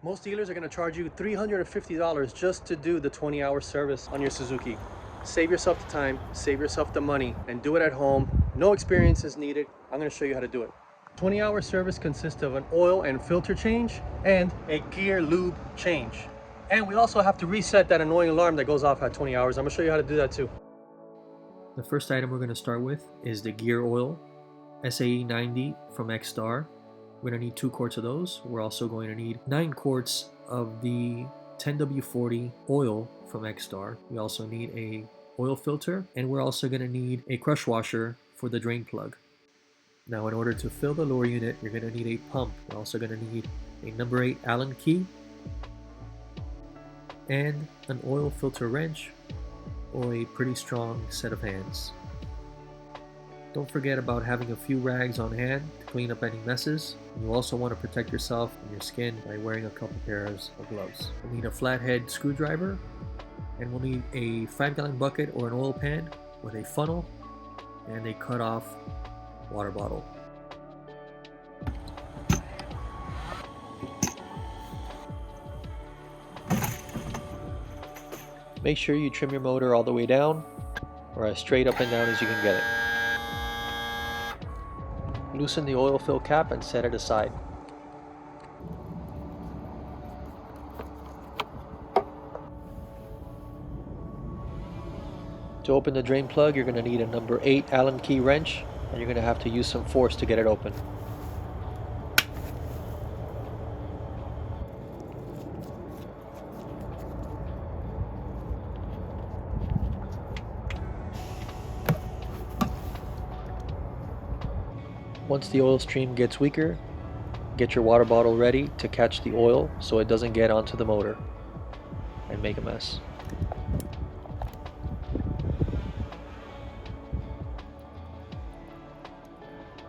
Most dealers are going to charge you $350 just to do the 20-hour service on your Suzuki. Save yourself the time, save yourself the money, and do it at home. No experience is needed. I'm going to show you how to do it. 20-hour service consists of an oil and filter change and a gear lube change. And we also have to reset that annoying alarm that goes off at 20 hours. I'm going to show you how to do that too. The first item we're going to start with is the gear oil, SAE 90 from X-Star. We're going to need 2 quarts of those. We're also going to need 9 quarts of the 10W40 oil from X-Star. We also need a oil filter, and we're also going to need a crush washer for the drain plug. Now, in order to fill the lower unit, you're going to need a pump. We're also going to need a number 8 Allen key and an oil filter wrench or a pretty strong set of hands. Don't forget about having a few rags on hand to clean up any messes. You also want to protect yourself and your skin by wearing a couple pairs of gloves. We'll need a flathead screwdriver, and we'll need a 5-gallon bucket or an oil pan with a funnel and a cut-off water bottle. Make sure you trim your motor all the way down, or as straight up and down as you can get it. Loosen the oil fill cap and set it aside. To open the drain plug, you're going to need a number 8 Allen key wrench, and you're going to have to use some force to get it open. Once the oil stream gets weaker, get your water bottle ready to catch the oil so it doesn't get onto the motor and make a mess.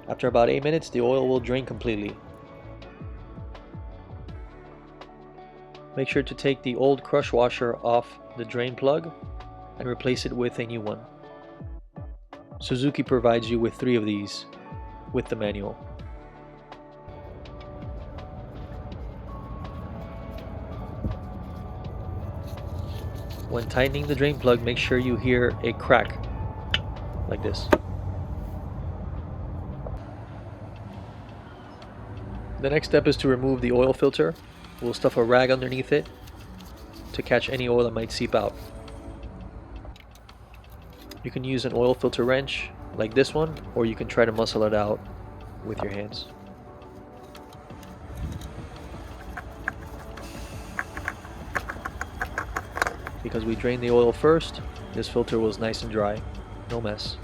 After about 8 minutes, the oil will drain completely. Make sure to take the old crush washer off the drain plug and replace it with a new one. Suzuki provides you with 3 of these with the manual. When tightening the drain plug, make sure you hear a crack like this. The next step is to remove the oil filter. We'll stuff a rag underneath it to catch any oil that might seep out. You can use an oil filter wrench like this one, or you can try to muscle it out with your hands. Because we drained the oil first, this filter was nice and dry, no mess.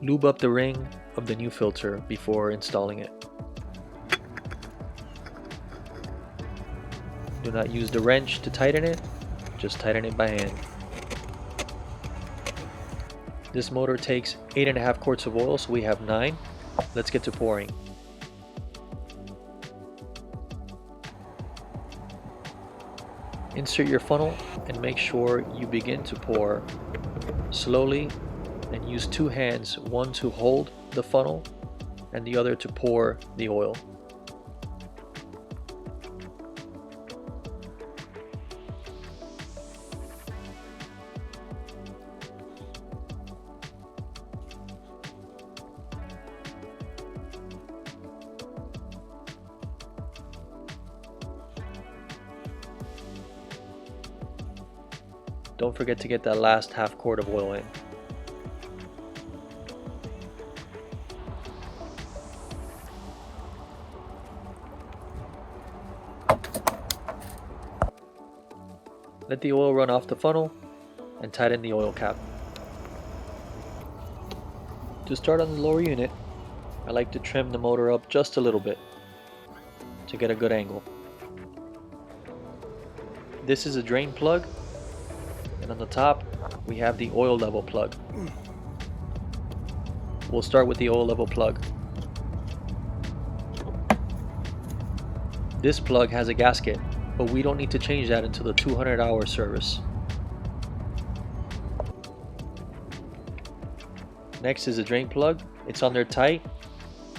Lube up the ring of the new filter before installing it. Do not use the wrench to tighten it, just tighten it by hand. This motor takes 8.5 quarts of oil, so we have 9. Let's get to pouring. Insert your funnel and make sure you begin to pour slowly, and use 2 hands, one to hold the funnel and the other to pour the oil. Don't forget to get that last half quart of oil in. Let the oil run off the funnel and tighten the oil cap. To start on the lower unit, I like to trim the motor up just a little bit to get a good angle. This is a drain plug, and on the top we have the oil level plug. We'll start with the oil level plug. This plug has a gasket, but we don't need to change that until the 200-hour service. Next is the drain plug. It's on there tight,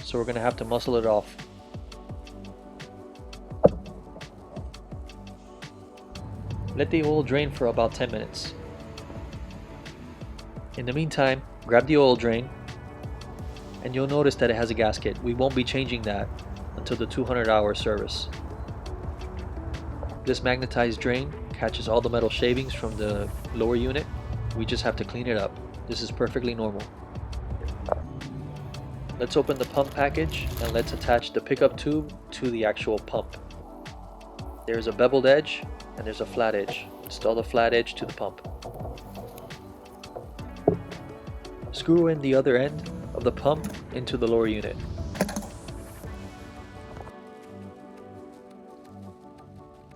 so we're going to have to muscle it off. Let the oil drain for about 10 minutes. In the meantime, grab the oil drain and you'll notice that it has a gasket. We won't be changing that until the 200-hour service. This magnetized drain catches all the metal shavings from the lower unit. We just have to clean it up. This is perfectly normal. Let's open the pump package and let's attach the pickup tube to the actual pump. There's a beveled edge and there's a flat edge. Install the flat edge to the pump. Screw in the other end of the pump into the lower unit.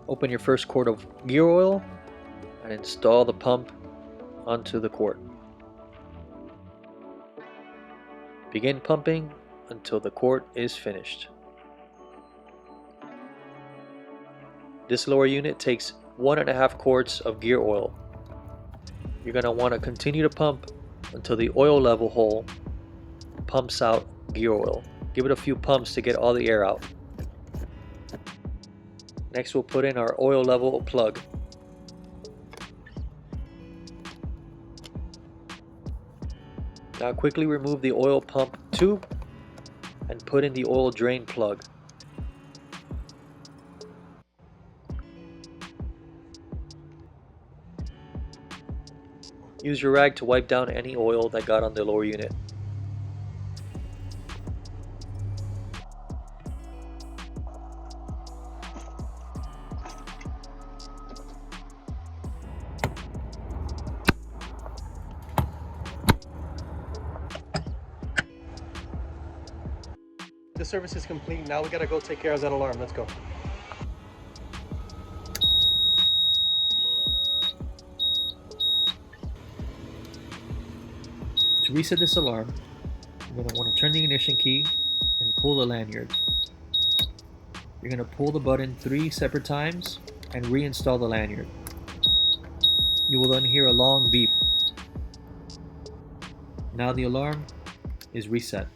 Open your first quart of gear oil and install the pump onto the quart. Begin pumping until the quart is finished. This lower unit takes 1.5 quarts of gear oil. You're going to want to continue to pump until the oil level hole pumps out gear oil. Give it a few pumps to get all the air out. Next we'll put in our oil level plug. Now quickly remove the oil pump tube and put in the oil drain plug. Use your rag to wipe down any oil that got on the lower unit. The service is complete. Now we gotta go take care of that alarm. Let's go. To reset this alarm, you're going to want to turn the ignition key and pull the lanyard. You're going to pull the button 3 separate times and reinstall the lanyard. You will then hear a long beep. Now the alarm is reset.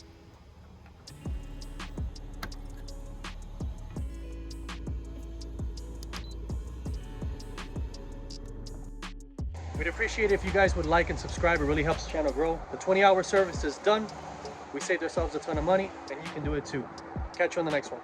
We'd appreciate it if you guys would like and subscribe. It really helps the channel grow. The 20-hour service is done. We saved ourselves a ton of money, and you can do it too. Catch you on the next one.